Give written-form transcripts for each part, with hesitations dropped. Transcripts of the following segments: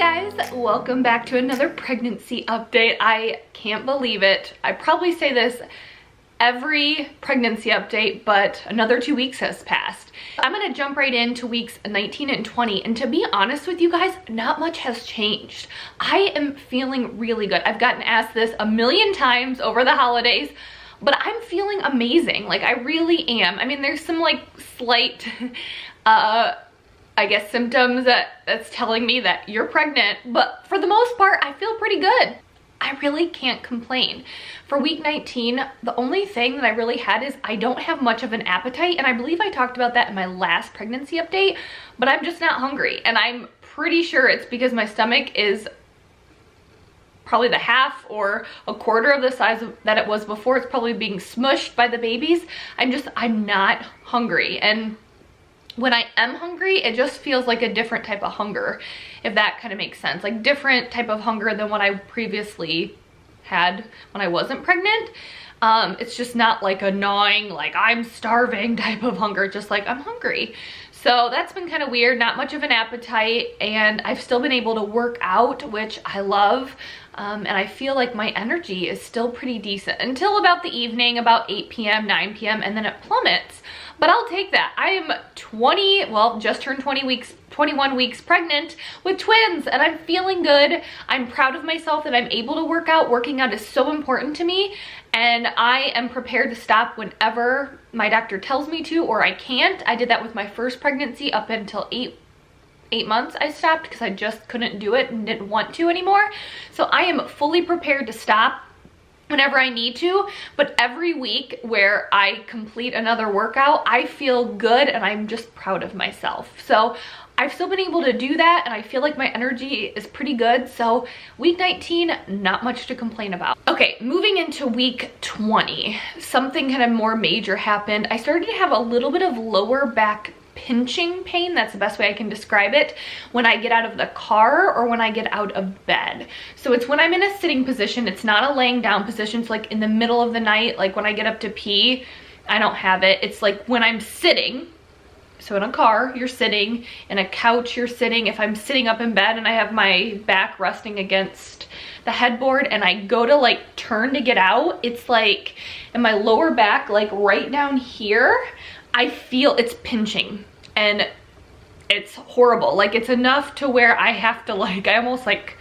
Guys, welcome back to another pregnancy update. I can't believe it. I probably say this every pregnancy update, but another 2 weeks has passed. I'm gonna jump right into weeks 19 and 20, and to be honest with you guys, not much has changed. I am feeling really good. I've gotten asked this a million times over the holidays, but I'm feeling amazing. Like, I really am. I mean, there's some like slight I guess symptoms that's telling me that you're pregnant, but for the most part I feel pretty good. I really can't complain. For week 19, the only thing that I really had is I don't have much of an appetite, and I believe I talked about that in my last pregnancy update, but I'm just not hungry, and I'm pretty sure it's because my stomach is probably the half or a quarter of the size that it was before. It's probably being smushed by the babies. I'm not hungry, and when I am hungry, it just feels like a different type of hunger, if that kind of makes sense. Like different type of hunger than what I previously had when I wasn't pregnant. It's just not like a gnawing, like I'm starving type of hunger, just like I'm hungry. So that's been kind of weird, not much of an appetite, and I've still been able to work out, which I love. And I feel like my energy is still pretty decent until about the evening, about 8 p.m., 9 p.m., and then it plummets. But I'll take that. I am just turned 21 weeks pregnant with twins, and I'm feeling good. I'm proud of myself that I'm able to work out. Working out is so important to me, and I am prepared to stop whenever my doctor tells me to, or I can't. I did that with my first pregnancy. Up until eight months I stopped because I just couldn't do it and didn't want to anymore. So I am fully prepared to stop whenever I need to, but every week where I complete another workout, I feel good and I'm just proud of myself. So I've still been able to do that, and I feel like my energy is pretty good. So week 19, not much to complain about. Okay, moving into week 20, something kind of more major happened. I started to have a little bit of lower back pinching pain. That's the best way I can describe it, when I get out of the car or when I get out of bed. So it's when I'm in a sitting position. It's not a laying down position. It's like in the middle of the night, like when I get up to pee, I don't have it. It's like when I'm sitting. So in a car, you're sitting. In a couch, you're sitting. If I'm sitting up in bed and I have my back resting against the headboard and I go to like turn to get out, it's like in my lower back, like right down here, I feel it's pinching, and it's horrible. Like, it's enough to where I have to I almost like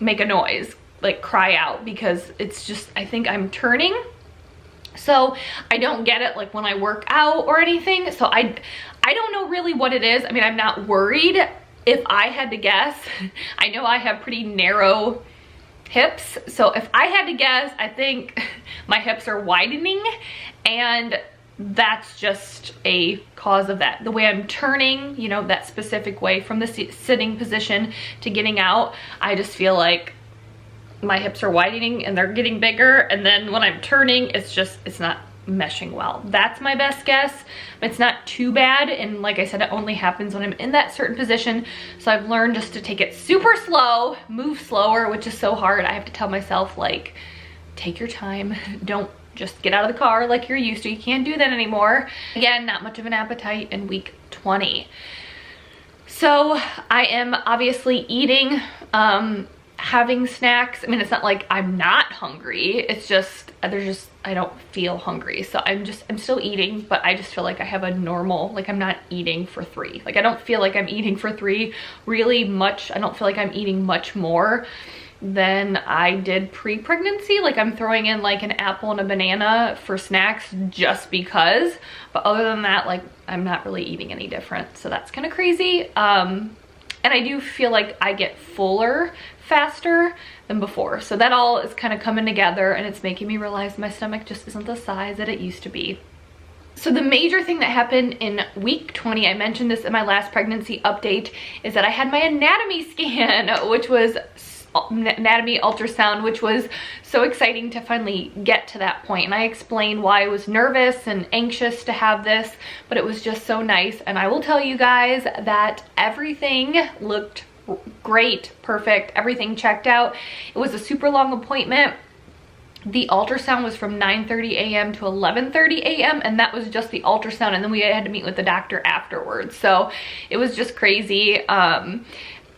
make a noise, like cry out, because it's just, I think I'm turning. So I don't get it like when I work out or anything. So I don't know really what it is. I mean, I'm not worried. If I had to guess, I know I have pretty narrow hips. So if I had to guess, I think my hips are widening, and that's just a cause of that. The way I'm turning, you know, that specific way from the sitting position to getting out, I just feel like my hips are widening and they're getting bigger, and then when I'm turning, it's not meshing well. That's my best guess. It's not too bad, and like I said, it only happens when I'm in that certain position. So I've learned just to take it super slow, move slower, which is so hard. I have to tell myself, like, take your time, don't just get out of the car like you're used to. You can't do that anymore. Again, not much of an appetite in week 20. So I am obviously eating, having snacks. I mean, it's not like I'm not hungry. It's just, I don't feel hungry. So I'm still eating, but I just feel like I have a normal, like I'm not eating for 3. Like, I don't feel like I'm eating for 3 really much. I don't feel like I'm eating much more than I did pre-pregnancy. Like, I'm throwing in like an apple and a banana for snacks just because, but other than that, like, I'm not really eating any different. So that's kind of crazy. And I do feel like I get fuller faster than before. So that all is kind of coming together, and it's making me realize my stomach just isn't the size that it used to be. So the major thing that happened in week 20, I mentioned this in my last pregnancy update, is that I had my anatomy scan, which was anatomy ultrasound, which was so exciting to finally get to that point. And I explained why I was nervous and anxious to have this, but it was just so nice. And I will tell you guys that everything looked great, perfect, everything checked out. It was a super long appointment. The ultrasound was from 9:30 a.m. to 11:30 a.m. and that was just the ultrasound, and then we had to meet with the doctor afterwards. So it was just crazy.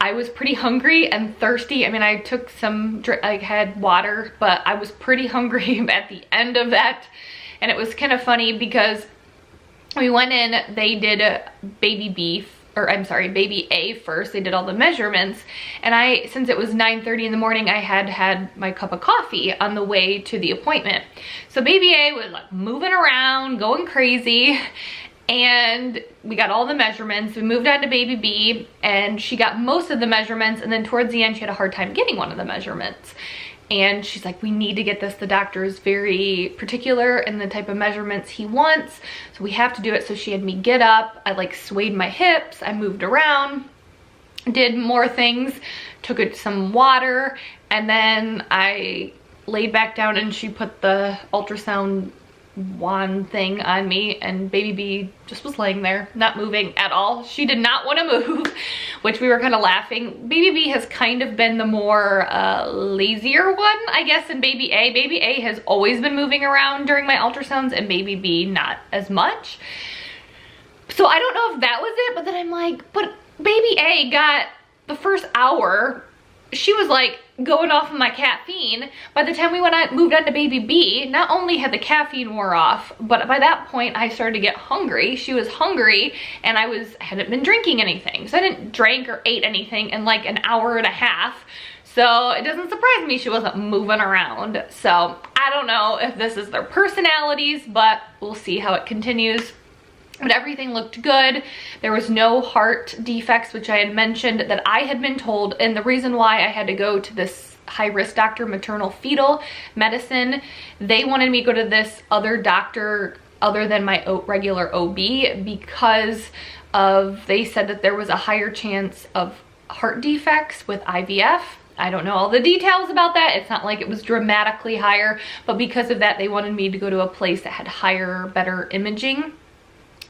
I was pretty hungry and thirsty. I mean, I took some, I had water, but I was pretty hungry at the end of that. And it was kind of funny because we went in, they did baby B first. They did all the measurements, and since it was 9:30 in the morning, I had my cup of coffee on the way to the appointment. So baby A was like moving around, going crazy, and we got all the measurements. We moved on to baby B, and she got most of the measurements, and then towards the end, she had a hard time getting one of the measurements. And she's like, we need to get this. The doctor is very particular in the type of measurements he wants, so we have to do it. So she had me get up. I like swayed my hips. I moved around, did more things, took some water, and then I laid back down and she put the ultrasound wand thing on me, and baby B just was laying there, not moving at all. She did not want to move, which we were kind of laughing. Baby B has kind of been the more lazier one, I guess, than baby A. Baby A has always been moving around during my ultrasounds, and baby B not as much. So I don't know if that was it, but then I'm like, but baby A got the first hour, she was like going off of my caffeine. By the time we moved on to baby B, not only had the caffeine wore off, but by that point I started to get hungry. She was hungry, and I hadn't been drinking anything. So I didn't drink or ate anything in like an hour and a half. So it doesn't surprise me she wasn't moving around. So I don't know if this is their personalities, but we'll see how it continues. But everything looked good. There was no heart defects, which I had mentioned that I had been told. And the reason why I had to go to this high-risk doctor, maternal fetal medicine, they wanted me to go to this other doctor other than my regular OB because they said that there was a higher chance of heart defects with IVF. I don't know all the details about that. It's not like it was dramatically higher, but because of that, they wanted me to go to a place that had higher, better imaging.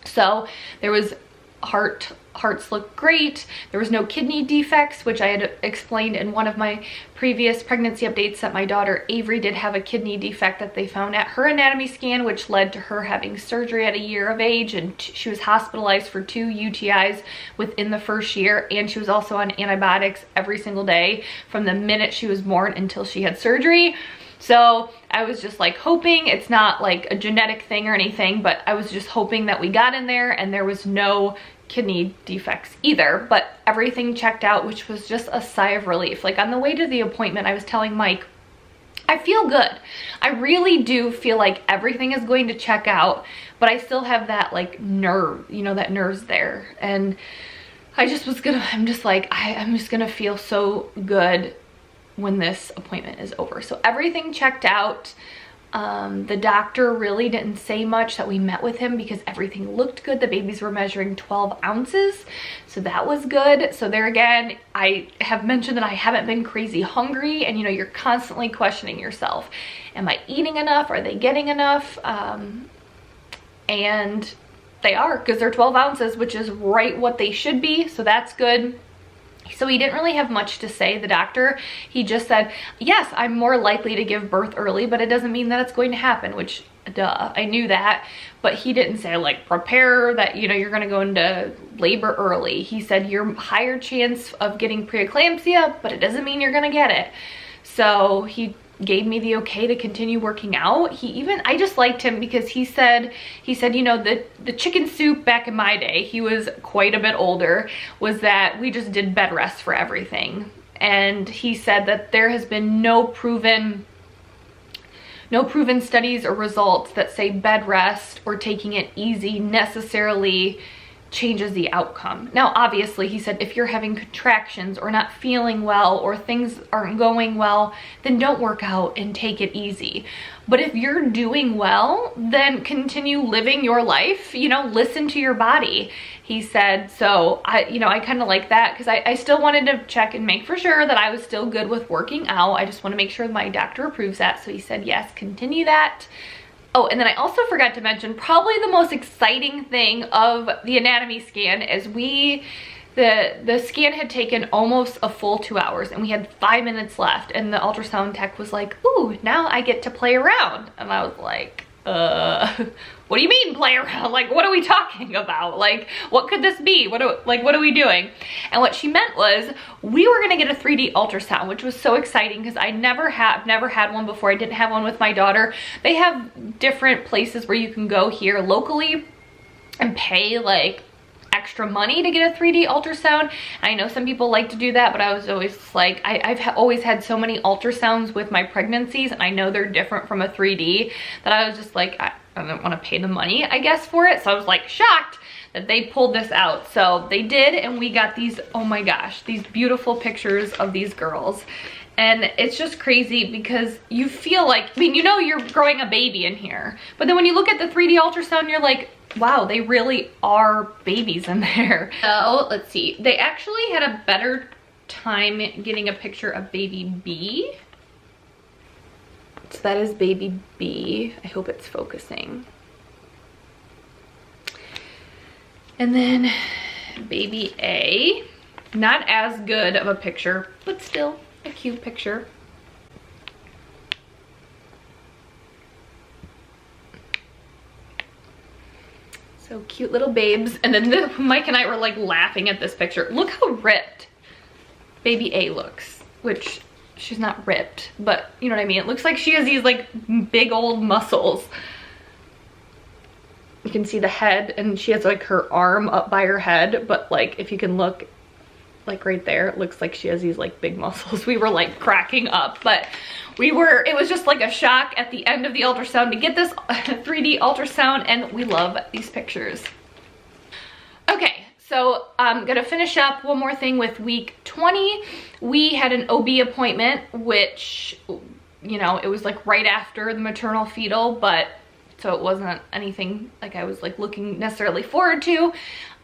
So there was hearts looked great. There was no kidney defects, which I had explained in one of my previous pregnancy updates that my daughter Avery did have a kidney defect that they found at her anatomy scan, which led to her having surgery at a year of age, and she was hospitalized for 2 UTIs within the first year, and she was also on antibiotics every single day from the minute she was born until she had surgery. So I was just like hoping, it's not like a genetic thing or anything, but I was just hoping that we got in there and there was no kidney defects either, but everything checked out, which was just a sigh of relief. Like on the way to the appointment, I was telling Mike, I feel good. I really do feel like everything is going to check out, but I still have that like nerve, you know, that nerve's there. And I'm just gonna feel so good when this appointment is over. So everything checked out. The doctor really didn't say much that we met with him because everything looked good. The babies were measuring 12 ounces, so that was good. So there again, I have mentioned that I haven't been crazy hungry, and you know, you're constantly questioning yourself. Am I eating enough? Are they getting enough? And they are, because they're 12 ounces, which is right what they should be, so that's good. So he didn't really have much to say, the doctor. He just said, yes, I'm more likely to give birth early, but it doesn't mean that it's going to happen, which, duh, I knew that. But he didn't say, like, prepare that, you know, you're going to go into labor early. He said, you're higher chance of getting preeclampsia, but it doesn't mean you're going to get it. So he gave me the okay to continue working out. I just liked him because he said, you know, the chicken soup back in my day, he was quite a bit older, was that we just did bed rest for everything. And he said that there has been no proven studies or results that say bed rest or taking it easy necessarily changes the outcome. Now, obviously, he said if you're having contractions or not feeling well or things aren't going well, then don't work out and take it easy. But if you're doing well, then continue living your life, you know, listen to your body, he said. So I kind of like that, because I still wanted to check and make for sure that I was still good with working out. I just want to make sure my doctor approves that. So he said, yes, continue that. Oh, and then I also forgot to mention probably the most exciting thing of the anatomy scan is the scan had taken almost a full 2 hours and we had 5 minutes left, and the ultrasound tech was like, ooh, now I get to play around. And I was like, what do you mean play around? Like, what are we talking about? Like, what could this be? What are we doing? And what she meant was we were gonna get a 3D ultrasound, which was so exciting because I never had one before. I didn't have one with my daughter. They have different places where you can go here locally and pay like extra money to get a 3D ultrasound. I know some people like to do that, but I was always like, I've always had so many ultrasounds with my pregnancies, and I know they're different from a 3D, that I was just like, I don't want to pay the money, I guess, for it. So I was like shocked that they pulled this out. So they did, and we got these, oh my gosh, these beautiful pictures of these girls. And it's just crazy because you feel like, I mean, you know you're growing a baby in here, but then when you look at the 3D ultrasound, you're like, wow, they really are babies in there. So let's see, they actually had a better time getting a picture of baby B. So that is baby B. I hope it's focusing. And then baby A, not as good of a picture, but still a cute picture. So cute little babes. And then Mike and I were like laughing at this picture. Look how ripped baby A looks, which she's not ripped, but you know what I mean? It looks like she has these like big old muscles. You can see the head, and she has like her arm up by her head, but like if you can look like right there, it looks like she has these like big muscles. We were like cracking up, but it was just like a shock at the end of the ultrasound to get this 3D ultrasound, and we love these pictures. Okay, so I'm gonna finish up one more thing with week 20. We had an OB appointment, which, you know, it was like right after the maternal fetal, but so it wasn't anything like I was like looking necessarily forward to.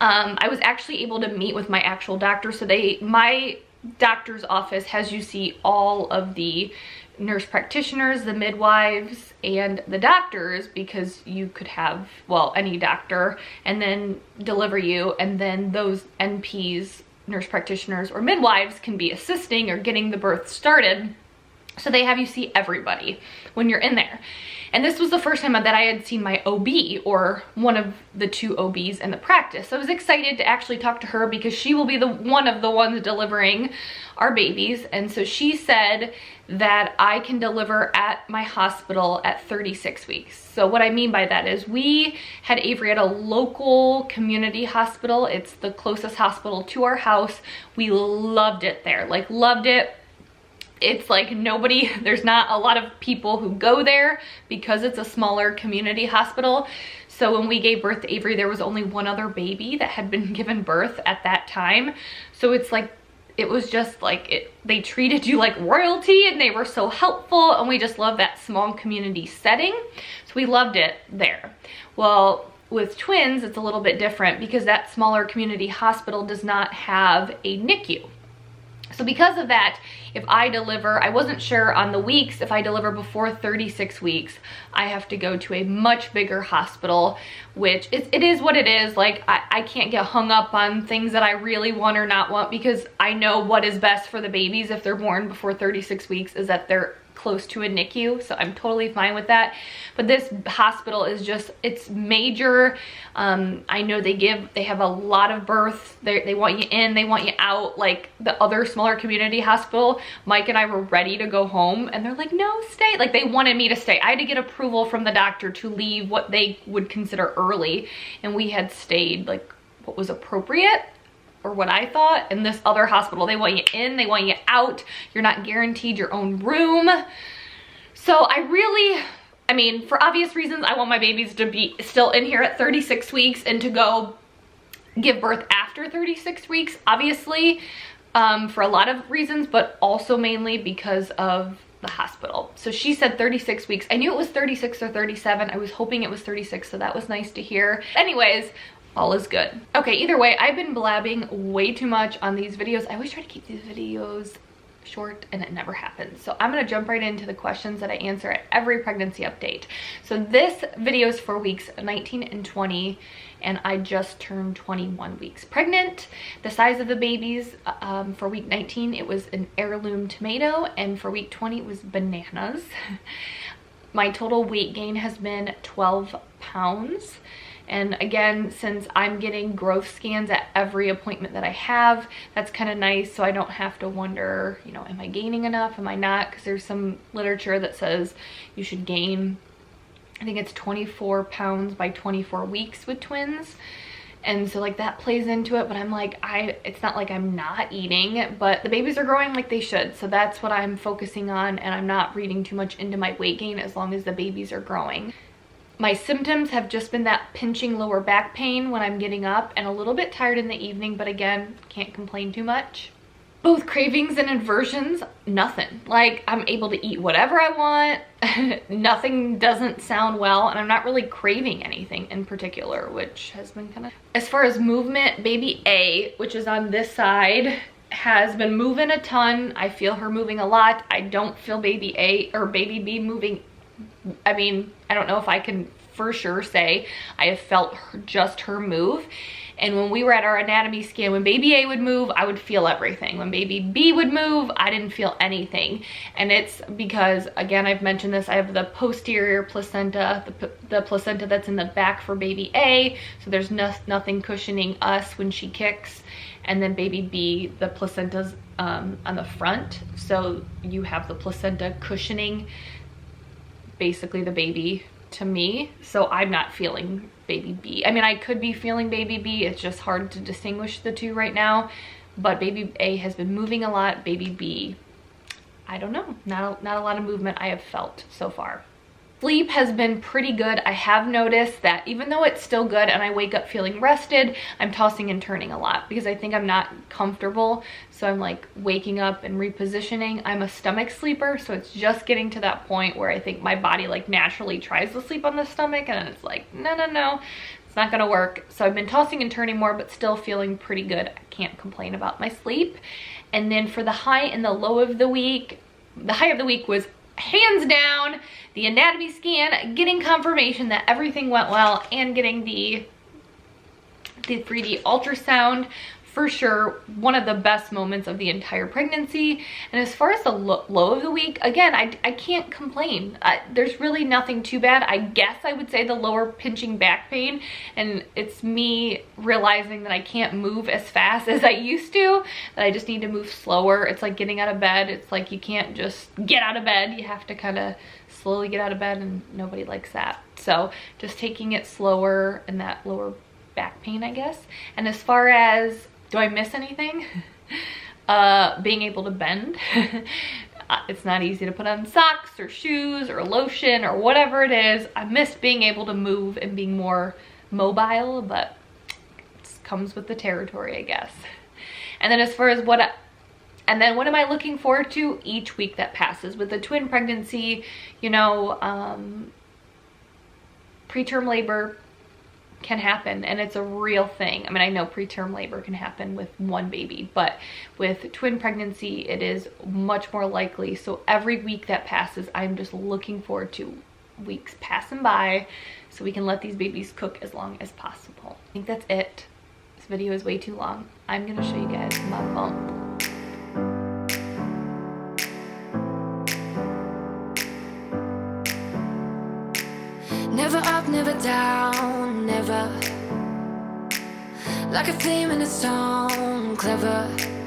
I was actually able to meet with my actual doctor. So my doctor's office has you see all of the nurse practitioners, the midwives, and the doctors, because you could have, well, any doctor, and then deliver you, and then those NPs, nurse practitioners or midwives, can be assisting or getting the birth started. So they have you see everybody when you're in there. And this was the first time that I had seen my OB, or one of the two OBs in the practice. So I was excited to actually talk to her because she will be one of the ones delivering our babies. And so she said that I can deliver at my hospital at 36 weeks. So what I mean by that is we had Avery at a local community hospital. It's the closest hospital to our house. We loved it there, like loved it. It's like there's not a lot of people who go there because it's a smaller community hospital. So when we gave birth to Avery, there was only one other baby that had been given birth at that time. So it's like, it was just like, they treated you like royalty, and they were so helpful, and we just love that small community setting. So we loved it there. Well, with twins, it's a little bit different because that smaller community hospital does not have a NICU. So because of that, if I deliver, I wasn't sure on the weeks, if I deliver before 36 weeks, I have to go to a much bigger hospital, which it is what it is. Like, I can't get hung up on things that I really want or not want, because I know what is best for the babies if they're born before 36 weeks is that they're close to a NICU, so I'm totally fine with that. But this hospital is just, it's major. I know they have a lot of births. They want you in, they want you out. Like the other smaller community hospital, Mike and I were ready to go home, and they're like, no, stay. Like, they wanted me to stay. I had to get approval from the doctor to leave what they would consider early, and we had stayed like what was appropriate, or what I thought. In this other hospital, they want you in, they want you out. You're not guaranteed your own room. So I mean, for obvious reasons, I want my babies to be still in here at 36 weeks and to go give birth after 36 weeks, obviously, for a lot of reasons, but also mainly because of the hospital. So she said 36 weeks. I knew it was 36 or 37. I was hoping it was 36, so that was nice to hear. Anyways, all is good. Okay, either way, I've been blabbing way too much on these videos. I always try to keep these videos short, and it never happens. So I'm gonna jump right into the questions that I answer at every pregnancy update. So this video is for weeks 19 and 20, and I just turned 21 weeks pregnant. The size of the babies, for week 19, it was an heirloom tomato, and for week 20, it was bananas. my total weight gain has been 12 pounds. And again, since I'm getting growth scans at every appointment that I have, that's kind of nice. So I don't have to wonder, you know, am I gaining enough? Am I not? Because there's some literature that says you should gain, I think it's 24 pounds by 24 weeks with twins. And so like that plays into it, but I'm like, it's not like I'm not eating, but the babies are growing like they should. So that's what I'm focusing on, and I'm not reading too much into my weight gain as long as the babies are growing. My symptoms have just been that pinching lower back pain when I'm getting up and a little bit tired in the evening, but again, can't complain too much. Both cravings and aversions, nothing. Like, I'm able to eat whatever I want. Nothing doesn't sound well, and I'm not really craving anything in particular, which has been kind of... As far as movement, baby A, which is on this side, has been moving a ton. I feel her moving a lot. I don't feel baby A or baby B moving. I mean, I don't know if I can for sure say I have felt just her move. And when we were at our anatomy scan, when baby A would move, I would feel everything. When baby B would move, I didn't feel anything. And it's because, again, I've mentioned this, I have the posterior placenta, the placenta that's in the back for baby A. So there's nothing cushioning us when she kicks. And then baby B, the placenta's on the front. So you have the placenta cushioning basically the baby to me. So I'm not feeling baby B. I mean, I could be feeling baby B. It's just hard to distinguish the two right now. But baby A has been moving a lot. Baby B, I don't know. Not a lot of movement I have felt so far. Sleep has been pretty good. I have noticed that even though it's still good and I wake up feeling rested, I'm tossing and turning a lot because I think I'm not comfortable. So I'm like waking up and repositioning. I'm a stomach sleeper, so it's just getting to that point where I think my body like naturally tries to sleep on the stomach, and it's like, no, it's not gonna work. So I've been tossing and turning more, but still feeling pretty good. I can't complain about my sleep. And then for the high and the low of the week, the high of the week was hands down the anatomy scan, getting confirmation that everything went well, and getting the 3D ultrasound. For sure, one of the best moments of the entire pregnancy. And as far as the low of the week, again, I can't complain. There's really nothing too bad. I guess I would say the lower pinching back pain, and it's me realizing that I can't move as fast as I used to, that I just need to move slower. It's like getting out of bed. It's like you can't just get out of bed. You have to kind of slowly get out of bed, and nobody likes that. So just taking it slower and that lower back pain, I guess. And as far as, do I miss anything? Being able to bend. It's not easy to put on socks or shoes or lotion or whatever it is. I miss being able to move and being more mobile, but it comes with the territory, I guess. And then as far as what am I looking forward to each week that passes? With the twin pregnancy, you know, preterm labor can happen, and it's a real thing. I mean, I know preterm labor can happen with one baby, but with twin pregnancy, it is much more likely. So every week that passes, I'm just looking forward to weeks passing by so we can let these babies cook as long as possible. I think that's it. This video is way too long. I'm gonna show you guys my bump. Never up, never down, never like a theme in a song, clever.